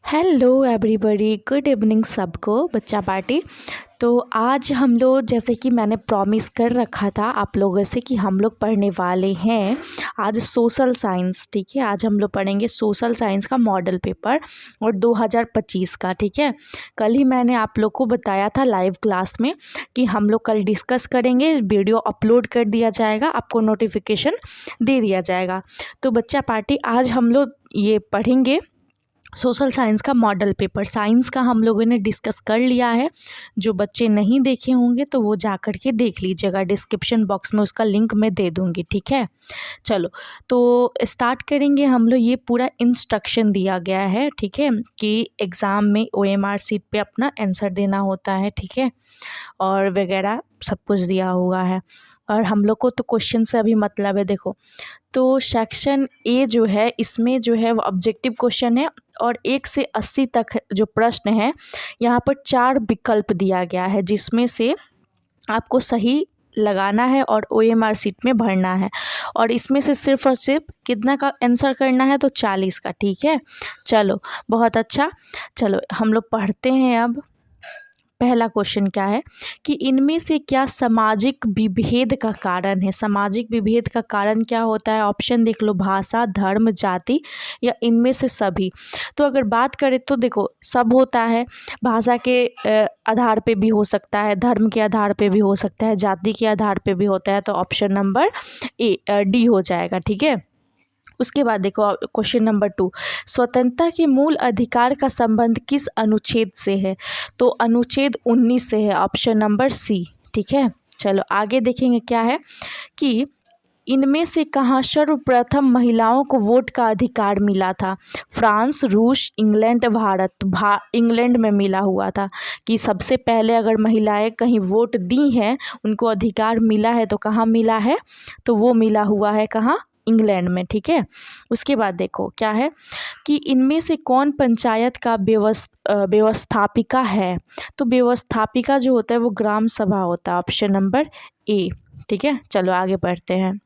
Hello everybody, good evening सबको। बच्चा party. तो आज हम लोग, जैसे कि मैंने प्रॉमिस कर रखा था आप लोगों से, कि हम लोग पढ़ने वाले हैं आज सोशल साइंस। ठीक है, आज हम लोग पढ़ेंगे सोशल साइंस का मॉडल पेपर और 2025 का। ठीक है, कल ही मैंने आप लोग को बताया था लाइव क्लास में कि हम लोग कल डिस्कस करेंगे, वीडियो अपलोड कर दिया जाएगा, आपको नोटिफिकेशन दे दिया जाएगा। तो बच्चा पार्टी, आज हम लोग ये पढ़ेंगे सोशल साइंस का मॉडल पेपर। साइंस का हम लोगों ने डिस्कस कर लिया है। जो बच्चे नहीं देखे होंगे तो वो जा कर के देख लीजिएगा, डिस्क्रिप्शन बॉक्स में उसका लिंक मैं दे दूँगी। ठीक है, चलो तो स्टार्ट करेंगे। हम लोग ये पूरा इंस्ट्रक्शन दिया गया है, ठीक है, कि एग्ज़ाम में OMR सीट पे अपना आंसर देना होता है। ठीक है, और वगैरह सब कुछ दिया हुआ है। और हम लोग को तो क्वेश्चन से अभी मतलब है। देखो, तो सेक्शन ए जो है, इसमें जो है वो ऑब्जेक्टिव क्वेश्चन है और 1 से 80 तक जो प्रश्न है, यहाँ पर 4 विकल्प दिया गया है, जिसमें से आपको सही लगाना है और OMR सीट में भरना है। और इसमें से सिर्फ और सिर्फ कितना का आंसर करना है, तो 40 का। ठीक है, चलो बहुत अच्छा। चलो हम लोग पढ़ते हैं। अब पहला क्वेश्चन क्या है कि इनमें से क्या सामाजिक विभेद का कारण है। सामाजिक विभेद का कारण क्या होता है? ऑप्शन देख लो, भाषा, धर्म, जाति, या इनमें से सभी। तो अगर बात करें तो देखो, सब होता है। भाषा के आधार पे भी हो सकता है, धर्म के आधार पे भी हो सकता है, जाति के आधार पे भी होता है। तो ऑप्शन नंबर डी हो जाएगा। ठीक है, उसके बाद देखो क्वेश्चन नंबर 2, स्वतंत्रता के मूल अधिकार का संबंध किस अनुच्छेद से है? तो अनुच्छेद 19 से है, ऑप्शन नंबर सी। ठीक है, चलो आगे देखेंगे क्या है कि इनमें से कहाँ सर्वप्रथम महिलाओं को वोट का अधिकार मिला था? फ्रांस, रूस, इंग्लैंड, भारत। इंग्लैंड में मिला हुआ था कि सबसे पहले अगर महिलाएं कहीं वोट दी हैं, उनको अधिकार मिला है, तो कहाँ मिला है? तो वो मिला हुआ है कहाँ? इंग्लैंड में। ठीक है, उसके बाद देखो क्या है कि इनमें से कौन पंचायत का व्यवस्थापिका है? तो व्यवस्थापिका जो होता है वो ग्राम सभा होता है, ऑप्शन नंबर ए। ठीक है, चलो आगे बढ़ते हैं।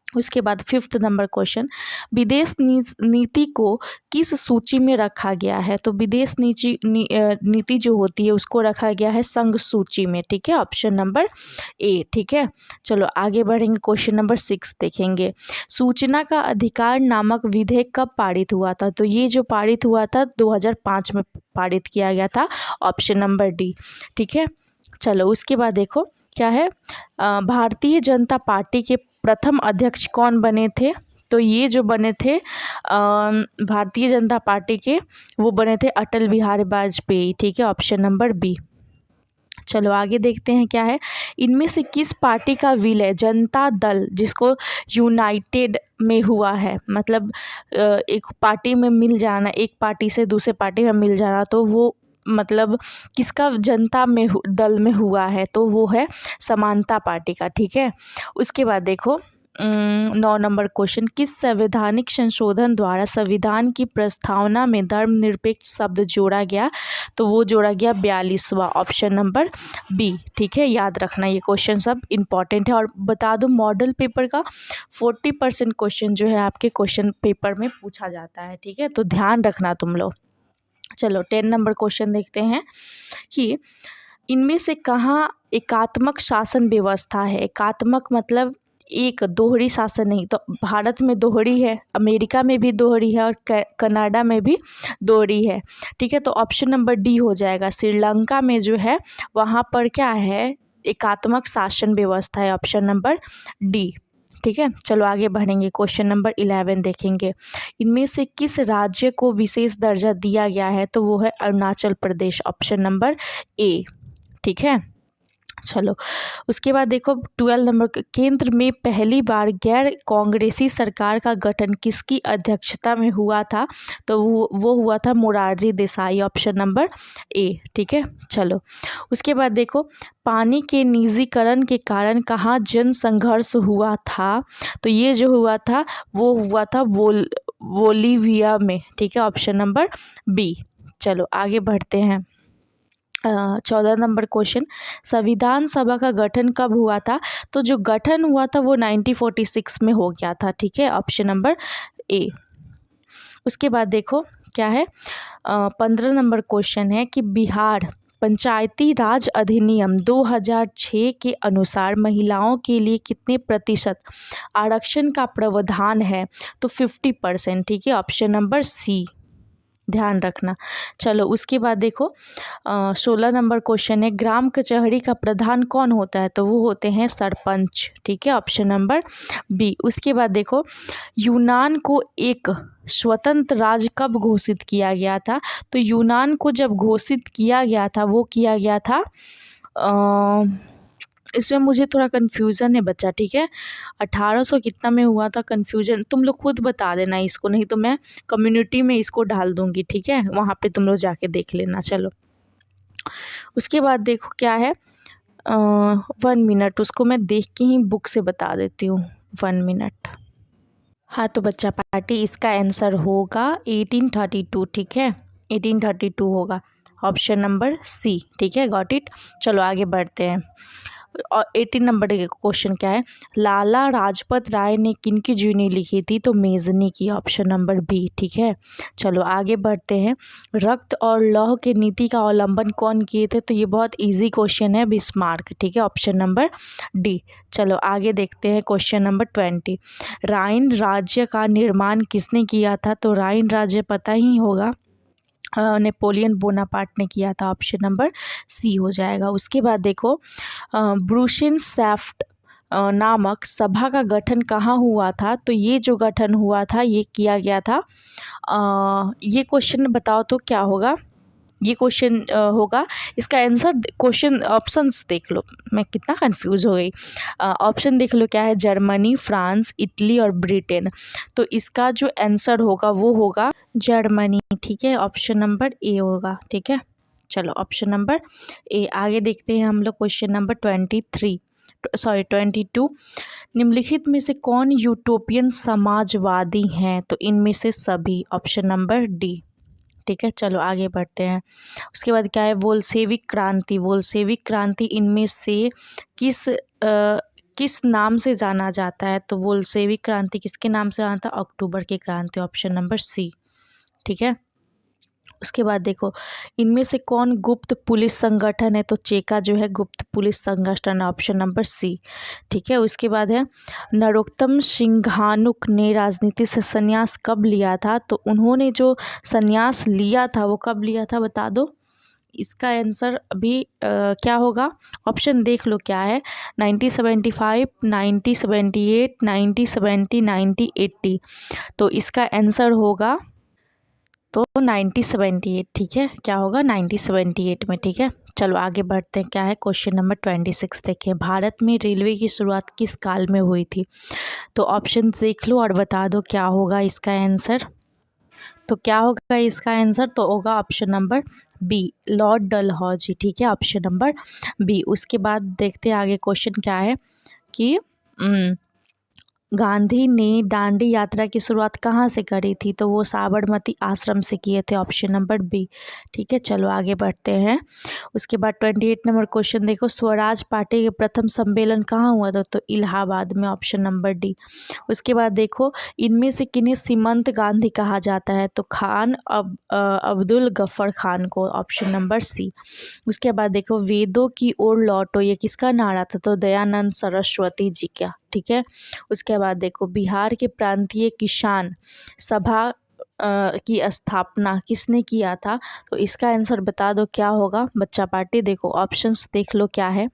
उसके बाद 5th नंबर क्वेश्चन, विदेश नीति को किस सूची में रखा गया है? तो विदेश नीति जो होती है उसको रखा गया है संघ सूची में। ठीक है, ऑप्शन नंबर ए। ठीक है, चलो आगे बढ़ेंगे। क्वेश्चन नंबर 6 देखेंगे, सूचना का अधिकार नामक विधेयक कब पारित हुआ था? तो ये जो पारित हुआ था 2005 में पारित किया गया था, ऑप्शन नंबर डी। ठीक है, चलो उसके बाद देखो क्या है, भारतीय जनता पार्टी के प्रथम अध्यक्ष कौन बने थे? तो ये जो बने थे भारतीय जनता पार्टी के, वो बने थे अटल बिहारी वाजपेयी। ठीक है, ऑप्शन नंबर बी। चलो आगे देखते हैं क्या है, इनमें से किस पार्टी का विलय जनता दल, जिसको यूनाइटेड में हुआ है, मतलब एक पार्टी में मिल जाना, एक पार्टी से दूसरे पार्टी में मिल जाना, तो वो मतलब किसका जनता में दल में हुआ है? तो वो है समानता पार्टी का। ठीक है, उसके बाद देखो 9 नंबर क्वेश्चन, किस संवैधानिक संशोधन द्वारा संविधान की प्रस्तावना में धर्मनिरपेक्ष शब्द जोड़ा गया? तो वो जोड़ा गया 42वां, ऑप्शन नंबर बी। ठीक है, याद रखना ये क्वेश्चन सब इंपॉर्टेंट है। और बता दूं, मॉडल पेपर का 40% क्वेश्चन जो है आपके क्वेश्चन पेपर में पूछा जाता है। ठीक है, तो ध्यान रखना तुम लोग। चलो 10 नंबर क्वेश्चन देखते हैं कि इनमें से कहाँ एकात्मक शासन व्यवस्था है? एकात्मक मतलब एक, दोहरी शासन नहीं। तो भारत में दोहरी है, अमेरिका में भी दोहरी है, और कनाडा में भी दोहरी है। ठीक है, तो ऑप्शन नंबर डी हो जाएगा। श्रीलंका में जो है वहाँ पर क्या है, एकात्मक शासन व्यवस्था है, ऑप्शन नंबर डी। ठीक है, चलो आगे बढ़ेंगे। क्वेश्चन नंबर 11 देखेंगे, इनमें से किस राज्य को विशेष दर्जा दिया गया है? तो वो है Arunachal Pradesh, option number A. ठीक है, चलो उसके बाद देखो 12 नंबर, केंद्र में पहली बार गैर कांग्रेसी सरकार का गठन किसकी अध्यक्षता में हुआ था? तो वो हुआ था Morarji Desai, option number A. ठीक है, चलो उसके बाद देखो, पानी के निजीकरण के कारण कहाँ जन संघर्ष हुआ था? तो ये जो हुआ था वो हुआ था बोलीविया में। ठीक है, ऑप्शन नंबर बी। चलो आगे बढ़ते हैं। 14 नंबर क्वेश्चन, संविधान सभा का गठन कब हुआ था? तो जो गठन हुआ था वो 1946 में हो गया था। ठीक है, ऑप्शन नंबर ए। उसके बाद देखो क्या है 15 नंबर क्वेश्चन है कि बिहार पंचायती राज अधिनियम 2006 के अनुसार महिलाओं के लिए कितने प्रतिशत आरक्षण का प्रावधान है? तो 50%। ठीक है, ऑप्शन नंबर सी ध्यान रखना। चलो उसके बाद देखो 16 नंबर क्वेश्चन है ग्राम कचहरी का प्रधान कौन होता है? तो वो होते हैं सरपंच। ठीक है, ऑप्शन नंबर बी। उसके बाद देखो यूनान को एक स्वतंत्र राज्य कब घोषित किया गया था? तो यूनान को जब घोषित किया गया था वो किया गया था इसमें मुझे थोड़ा कन्फ्यूज़न है बच्चा। ठीक है, 1800 कितना में हुआ था, कन्फ्यूज़न तुम लोग खुद बता देना इसको, नहीं तो मैं कम्युनिटी में इसको डाल दूँगी। ठीक है, वहाँ पे तुम लोग जाके देख लेना। चलो उसके बाद देखो क्या है 1 मिनट, उसको मैं देख के ही बुक से बता देती हूँ। 1 मिनट। हाँ तो बच्चा पार्टी इसका आंसर होगा 1832। ठीक है, 1832 होगा, ऑप्शन नंबर सी। ठीक है, गॉट इट। चलो आगे बढ़ते हैं। और 18 नंबर के क्वेश्चन क्या है? लाला लाजपत राय ने किनकी जीवनी लिखी थी? तो मेजनी की, ऑप्शन नंबर बी। ठीक है, चलो आगे बढ़ते हैं। रक्त और लौह के नीति का अवलंबन कौन किए थे? तो ये बहुत इजी क्वेश्चन है, बिस्मार्क। ठीक है, ऑप्शन नंबर डी। चलो आगे देखते हैं क्वेश्चन नंबर 20। राइन राज्य का निर्माण किसने किया था? तो राइन राज्य पता ही होगा, नेपोलियन बोनापार्ट ने किया था, ऑप्शन नंबर सी हो जाएगा। उसके बाद देखो ब्रुशेनशैफ्ट नामक सभा का गठन कहाँ हुआ था? तो ये जो गठन हुआ था ये किया गया था ये क्वेश्चन बताओ तो क्या होगा? ये क्वेश्चन होगा, इसका आंसर क्वेश्चन ऑप्शंस देख लो, मैं कितना कंफ्यूज हो गई। ऑप्शन देख लो क्या है, जर्मनी, फ्रांस, इटली और ब्रिटेन। तो इसका जो आंसर होगा वो होगा जर्मनी। ठीक है, ऑप्शन नंबर ए होगा। ठीक है, चलो ऑप्शन नंबर ए। आगे देखते हैं हम लोग क्वेश्चन नंबर 22। निम्नलिखित में से कौन यूटोपियन समाजवादी हैं? तो इनमें से सभी, ऑप्शन नंबर डी। ठीक है, चलो आगे बढ़ते हैं। उसके बाद क्या है, बोल्शेविक क्रांति। बोल्शेविक क्रांति इनमें से किस नाम से जाना जाता है? तो बोल्शेविक क्रांति किसके नाम से जाना था? अक्टूबर की क्रांति, ऑप्शन नंबर सी। ठीक है, उसके बाद देखो इनमें से कौन गुप्त पुलिस संगठन है? तो चेका जो है गुप्त पुलिस संगठन, ऑप्शन नंबर सी। ठीक है, उसके बाद है नरोत्तम सिंघानुक ने राजनीति से संन्यास कब लिया था? तो उन्होंने जो संन्यास लिया था वो कब लिया था बता दो। इसका आंसर अभी क्या होगा? ऑप्शन देख लो क्या है, 1975, 1978, 1970, 1980। तो इसका आंसर होगा तो 1978। ठीक है, क्या होगा 1978 में। ठीक है, चलो आगे बढ़ते हैं। क्या है क्वेश्चन नंबर 26 देखिए, भारत में रेलवे की शुरुआत किस काल में हुई थी? तो ऑप्शन देख लो और बता दो क्या होगा इसका आंसर। तो क्या होगा इसका आंसर? तो होगा option number B, Lord Dalhousie. ठीक है, ऑप्शन नंबर बी। उसके बाद देखते हैं आगे क्वेश्चन क्या है कि गांधी ने दांडी यात्रा की शुरुआत कहाँ से करी थी? तो वो साबरमती आश्रम से किए थे, ऑप्शन नंबर बी। ठीक है, चलो आगे बढ़ते हैं। उसके बाद 28 नंबर क्वेश्चन देखो, स्वराज पार्टी के प्रथम सम्मेलन कहाँ हुआ था? तो इलाहाबाद में, ऑप्शन नंबर डी। उसके बाद देखो इनमें से किन्हें सीमंत गांधी कहा जाता है? तो खान अब्दुल गफ्फर खान को, ऑप्शन नंबर सी। उसके बाद देखो वेदों की ओर लौटो, ये किसका नारा था? तो दयानंद सरस्वती जी का। ठीक है, उसके बाद देखो बिहार के प्रांतीय किसान सभा की स्थापना किसने किया था? तो इसका आंसर बता दो क्या होगा बच्चा पार्टी। देखो ऑप्शंस देख लो क्या है।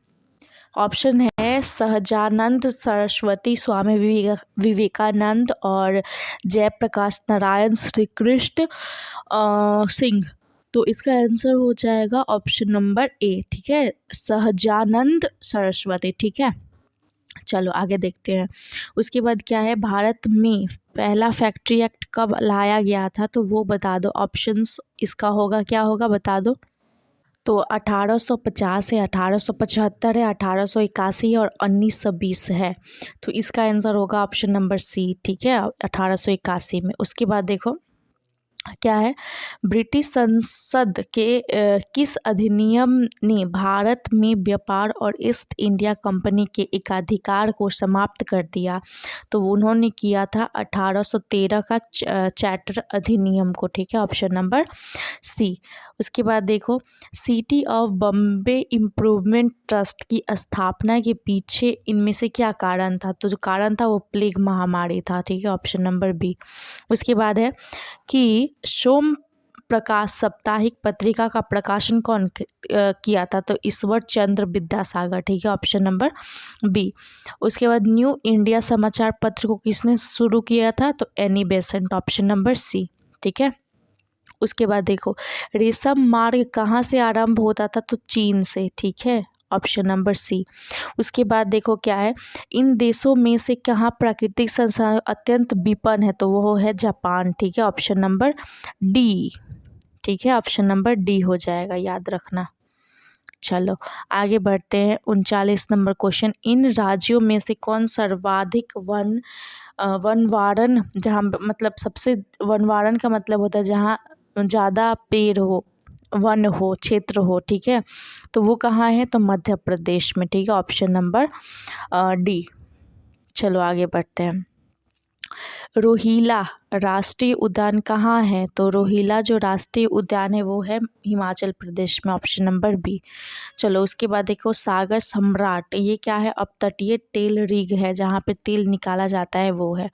ऑप्शन है सहजानंद सरस्वती, स्वामी विवेकानंद और जयप्रकाश नारायण श्री कृष्ण सिंह। तो इसका आंसर हो जाएगा ऑप्शन नंबर ए। ठीक है, सहजानंद सरस्वती। ठीक है, चलो आगे देखते हैं। उसके बाद क्या है, भारत में पहला फैक्ट्री एक्ट कब लाया गया था? तो वो बता दो। ऑप्शंस इसका होगा क्या होगा बता दो। तो 1850 है, 1875 है, 1881 और 1920 है। तो इसका आंसर होगा ऑप्शन नंबर सी। ठीक है, 1881 में। उसके बाद देखो क्या है, ब्रिटिश संसद के किस अधिनियम ने भारत में व्यापार और ईस्ट इंडिया कंपनी के एकाधिकार को समाप्त कर दिया? तो उन्होंने किया था 1813 का चार्टर अधिनियम को, ठीक है, ऑप्शन नंबर सी। उसके बाद देखो, city of Bombay improvement trust की स्थापना के पीछे इनमें से क्या कारण था? तो जो कारण था वो प्लेग महामारी था, ठीक है, ऑप्शन नंबर बी। उसके बाद है कि सोम प्रकाश साप्ताहिक पत्रिका का प्रकाशन कौन किया था? तो ईश्वर चंद्र विद्यासागर, ठीक है, ऑप्शन नंबर बी। उसके बाद न्यू इंडिया समाचार पत्र को किसने शुरू किया था? तो Annie Besant, option number C, ठीक है। उसके बाद देखो, रेशम मार्ग कहाँ से आरंभ होता था? तो चीन से, ठीक है, ऑप्शन नंबर सी। उसके बाद देखो क्या है, इन देशों में से कहाँ प्राकृतिक संसाधन अत्यंत विपन्न है? तो वो है जापान, ठीक है, ऑप्शन नंबर डी, ठीक है, ऑप्शन नंबर डी हो जाएगा, याद रखना। चलो आगे बढ़ते हैं, 39 नंबर क्वेश्चन, इन राज्यों में से कौन सर्वाधिक वनवारण, जहाँ मतलब सबसे, वनवारण का मतलब होता है जहाँ ज़्यादा पेड़ हो, वन हो, क्षेत्र हो, ठीक है, तो वो कहाँ है? तो मध्य प्रदेश में, ठीक है, ऑप्शन नंबर डी। चलो आगे बढ़ते हैं, रोहिला राष्ट्रीय उद्यान कहाँ है? तो रोहिला जो राष्ट्रीय उद्यान है वो है हिमाचल प्रदेश में, ऑप्शन नंबर बी। चलो उसके बाद देखो, सागर सम्राट ये क्या है? अपतटीय तेल रिग है, जहाँ पे तेल निकाला जाता है वो है,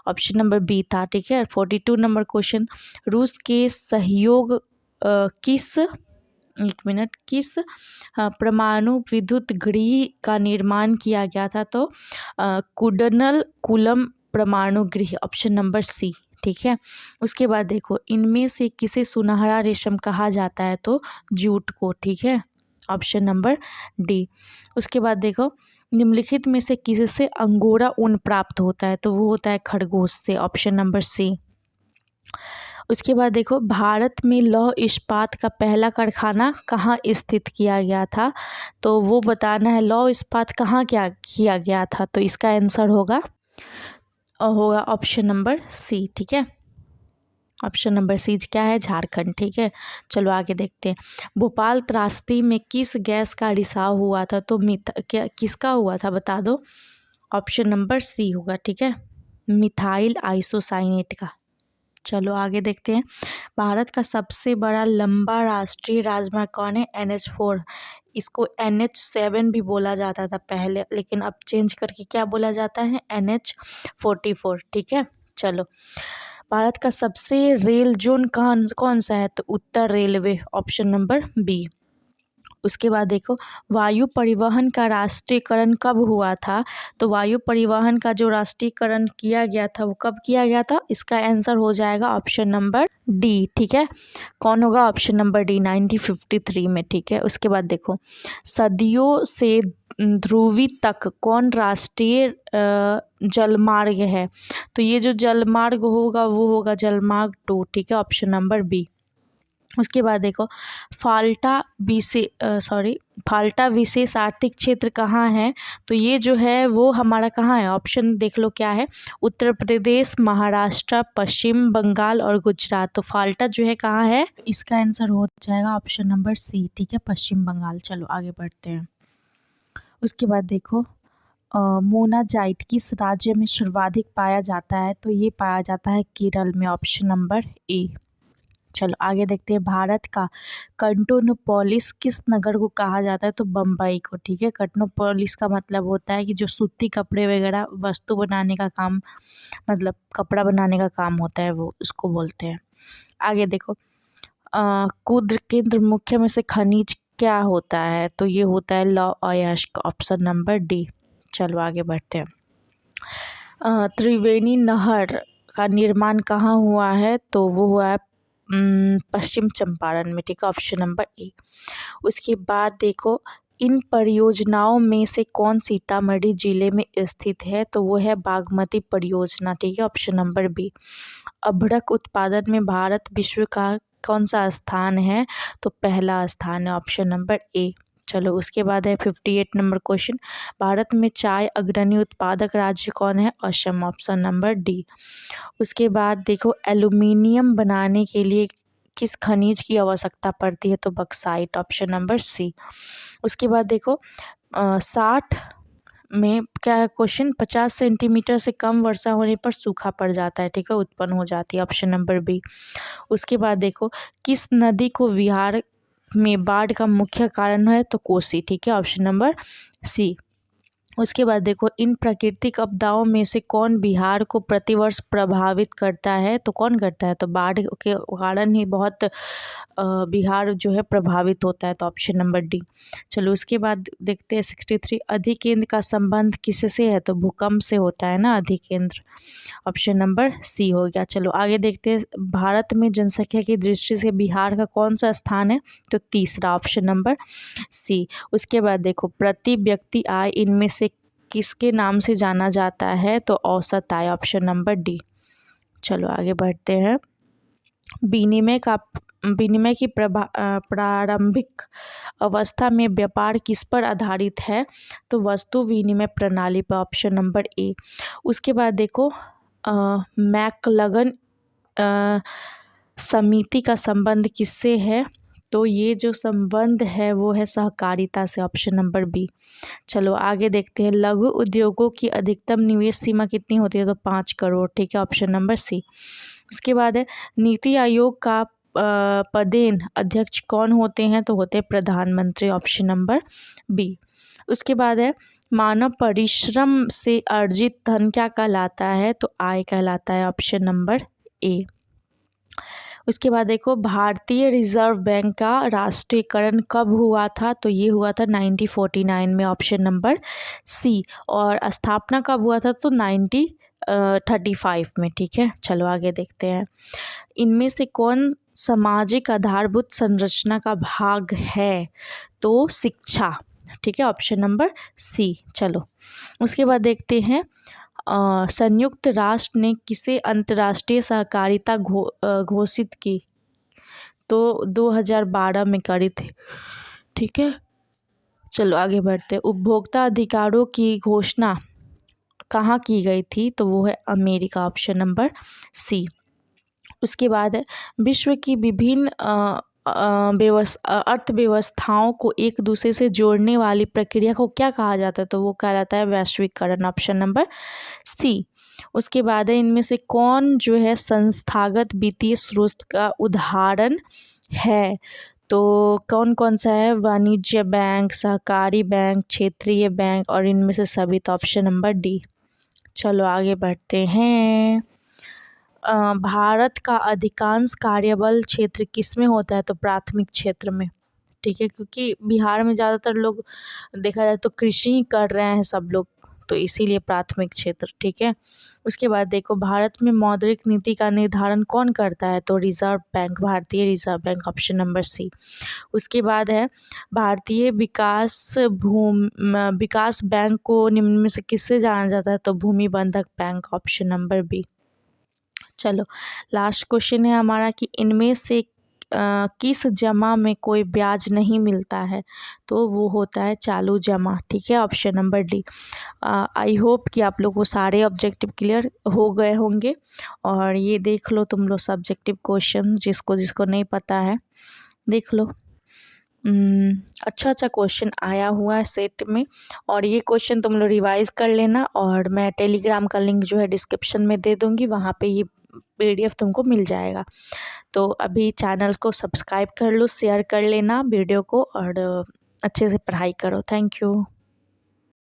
ऑप्शन नंबर बी था, ठीक है। 42 नंबर क्वेश्चन, रूस के सहयोग किस, एक मिनट, किस परमाणु विद्युत गृह का निर्माण किया गया था? तो कुडनल कुलम परमाणु गृह, ऑप्शन नंबर सी, ठीक है। उसके बाद देखो, इनमें से किसे सुनहरा रेशम कहा जाता है? तो जूट को, ठीक है, ऑप्शन नंबर डी। उसके बाद देखो, निम्नलिखित में से किससे अंगोरा ऊन प्राप्त होता है? तो वो होता है खरगोश से, ऑप्शन नंबर सी। उसके बाद देखो, भारत में लौह इस्पात का पहला कारखाना कहाँ स्थित किया गया था? तो वो बताना है, लौह इस्पात कहाँ क्या किया गया था? तो इसका आंसर होगा ऑप्शन नंबर सी, ठीक है, ऑप्शन नंबर सी क्या है? झारखंड, ठीक है। चलो आगे देखते हैं, भोपाल त्रासदी में किस गैस का रिसाव हुआ था? तो क्या किसका हुआ था बता दो? ऑप्शन नंबर सी होगा, ठीक है, मिथाइल आइसोसाइनेट का। चलो आगे देखते हैं, भारत का सबसे बड़ा लंबा राष्ट्रीय राजमार्ग कौन है? NH4, इसको NH7 भी बोला जाता था पहले, लेकिन अब चेंज करके क्या बोला जाता है? NH44, ठीक है। चलो, भारत का सबसे रेल जोन कौन सा है? तो उत्तर रेलवे, ऑप्शन नंबर बी। उसके बाद देखो, वायु परिवहन का राष्ट्रीयकरण कब हुआ था? तो वायु परिवहन का जो राष्ट्रीयकरण किया गया था वो कब किया गया था? इसका आंसर हो जाएगा ऑप्शन नंबर डी, ठीक है। कौन होगा? ऑप्शन नंबर डी, 1953 में, ठीक है। उसके बाद देखो, सदियों से ध्रुवी तक कौन राष्ट्रीय जलमार्ग है? तो ये जो जलमार्ग होगा वो होगा जलमार्ग 2, ठीक है, ऑप्शन नंबर बी। उसके बाद देखो, फाल्टा विशेष आर्थिक क्षेत्र कहाँ है? तो ये जो है वो हमारा कहाँ है? ऑप्शन देख लो क्या है, उत्तर प्रदेश, महाराष्ट्र, पश्चिम बंगाल और गुजरात। तो फाल्टा जो है कहाँ है? इसका आंसर हो जाएगा ऑप्शन नंबर सी, ठीक है, पश्चिम बंगाल। चलो आगे बढ़ते हैं, उसके बाद देखो, मोनाजाइट किस राज्य में सर्वाधिक पाया जाता है? तो ये पाया जाता है केरल में, ऑप्शन नंबर ए। चलो आगे देखते हैं, भारत का कॉस्मोपोलिस किस नगर को कहा जाता है? तो बम्बई को, ठीक है। कॉस्मोपोलिस का मतलब होता है कि जो सूती कपड़े वगैरह वस्तु बनाने का काम, मतलब कपड़ा बनाने का काम होता है, वो उसको बोलते हैं। आगे देखो, कुद्र केंद्र मुख्य में से खनिज क्या होता है? तो ये होता है लौह अयस्क, ऑप्शन नंबर डी। चलो आगे बढ़ते हैं, त्रिवेणी नहर का निर्माण कहाँ हुआ है? तो वो हुआ है पश्चिम चंपारण में, ठीक है, ऑप्शन नंबर ए। उसके बाद देखो, इन परियोजनाओं में से कौन सीतामढ़ी जिले में स्थित है? तो वो है बागमती परियोजना, ठीक है, ऑप्शन नंबर बी। अभ्रक उत्पादन में भारत विश्व का कौन सा स्थान है? तो पहला स्थान है, ऑप्शन नंबर ए, चलो उसके बाद है 58 नंबर क्वेश्चन, भारत में चाय अग्रणी उत्पादक राज्य कौन है? Assam, option number D. उसके बाद देखो एल्यूमिनियम बनाने के लिए किस खनिज की आवश्यकता पड़ती है? तो बक्साइट, ऑप्शन नंबर सी। उसके बाद देखो 60 में क्या है क्वेश्चन, 50 सेंटीमीटर से कम वर्षा होने पर सूखा पड़ जाता है, ठीक है, उत्पन्न हो जाती है, ऑप्शन नंबर बी। उसके बाद देखो किस नदी को बिहार में बाढ़ का मुख्य कारण है? तो कोसी, ठीक है, ऑप्शन नंबर सी। उसके बाद देखो इन प्राकृतिक आपदाओं में से कौन बिहार को प्रतिवर्ष प्रभावित करता है? तो कौन करता है? तो बाढ़ के कारण ही बहुत बिहार जो है प्रभावित होता है, तो ऑप्शन नंबर डी। चलो उसके बाद देखते हैं 63, अधिकेंद्र का संबंध किससे है? तो भूकंप से होता है ना अधिकेंद्र, ऑप्शन नंबर सी हो गया। चलो आगे देखते हैं भारत में जनसंख्या की दृष्टि से बिहार का कौन सा स्थान है? तो तीसरा, ऑप्शन नंबर सी। उसके बाद देखो प्रति व्यक्ति आय इनमें से किसके नाम से जाना जाता है? तो औसत आय, ऑप्शन नंबर डी। चलो आगे बढ़ते हैं, विनिमय की प्रारंभिक अवस्था में व्यापार किस पर आधारित है? तो वस्तु विनिमय प्रणाली पर, ऑप्शन नंबर ए। उसके बाद देखो मैकलगन समिति का संबंध किससे है? तो ये जो संबंध है वो है सहकारिता से, ऑप्शन नंबर बी। चलो आगे देखते हैं, लघु उद्योगों की अधिकतम निवेश सीमा कितनी होती है? तो 5 करोड़, ठीक है, ऑप्शन नंबर सी। उसके बाद है नीति आयोग का पदेन अध्यक्ष कौन होते हैं? तो होते हैं प्रधानमंत्री, ऑप्शन नंबर बी। उसके बाद है मानव परिश्रम से अर्जित धन क्या कहलाता है? तो आय कहलाता है, ऑप्शन नंबर ए। उसके बाद देखो भारतीय रिजर्व बैंक का राष्ट्रीयकरण कब हुआ था? तो ये हुआ था 1949 में, ऑप्शन नंबर सी। और स्थापना कब हुआ था? तो 1935 में, ठीक है। चलो आगे देखते हैं, इनमें से कौन सामाजिक आधारभूत संरचना का भाग है? तो शिक्षा, ठीक है, ऑप्शन नंबर सी। चलो उसके बाद देखते हैं संयुक्त राष्ट्र ने किसे अंतर्राष्ट्रीय सहकारिता घोषित की? तो 2012 में करी थी, ठीक है। चलो आगे बढ़ते हैं, उपभोक्ता अधिकारों की घोषणा कहाँ की गई थी? तो वो है अमेरिका, ऑप्शन नंबर सी। उसके बाद है विश्व की विभिन्न अर्थव्यवस्थाओं को एक दूसरे से जोड़ने वाली प्रक्रिया को क्या कहा जाता है? तो वो कहलाता है वैश्वीकरण, ऑप्शन नंबर सी। उसके बाद है इनमें से कौन जो है संस्थागत वित्तीय स्रोत का उदाहरण है? तो कौन कौन सा है? वाणिज्य बैंक, सहकारी बैंक, क्षेत्रीय बैंक और इनमें से सभी, तो ऑप्शन नंबर डी। चलो आगे बढ़ते हैं, भारत का अधिकांश कार्यबल क्षेत्र किस में होता है? तो प्राथमिक क्षेत्र में, ठीक है, क्योंकि बिहार में ज़्यादातर लोग देखा जाए तो कृषि ही कर रहे हैं सब लोग, तो इसीलिए प्राथमिक क्षेत्र, ठीक है। उसके बाद देखो भारत में मौद्रिक नीति का निर्धारण कौन करता है? तो रिजर्व बैंक, भारतीय Reserve Bank, option number C. उसके बाद है भारतीय विकास बैंक को निम्न में से किससे जाना जाता है? तो भूमि बंधक बैंक, ऑप्शन नंबर बी। चलो लास्ट क्वेश्चन है हमारा कि इनमें से किस जमा में कोई ब्याज नहीं मिलता है? तो वो होता है चालू जमा, ठीक है, option number D. I hope कि आप लोग को सारे ऑब्जेक्टिव क्लियर हो गए होंगे, और ये देख लो तुम लोग सब्जेक्टिव क्वेश्चन, जिसको जिसको नहीं पता है देख लो। अच्छा अच्छा क्वेश्चन आया हुआ है सेट में, और ये क्वेश्चन तुम लोग रिवाइज कर लेना, और मैं टेलीग्राम का लिंक जो है डिस्क्रिप्शन में दे दूँगी, वहाँ पे ये PDF तुमको मिल जाएगा। तो अभी चैनल को सब्सक्राइब कर लो, शेयर कर लेना वीडियो को, और अच्छे से पढ़ाई करो। Thank you.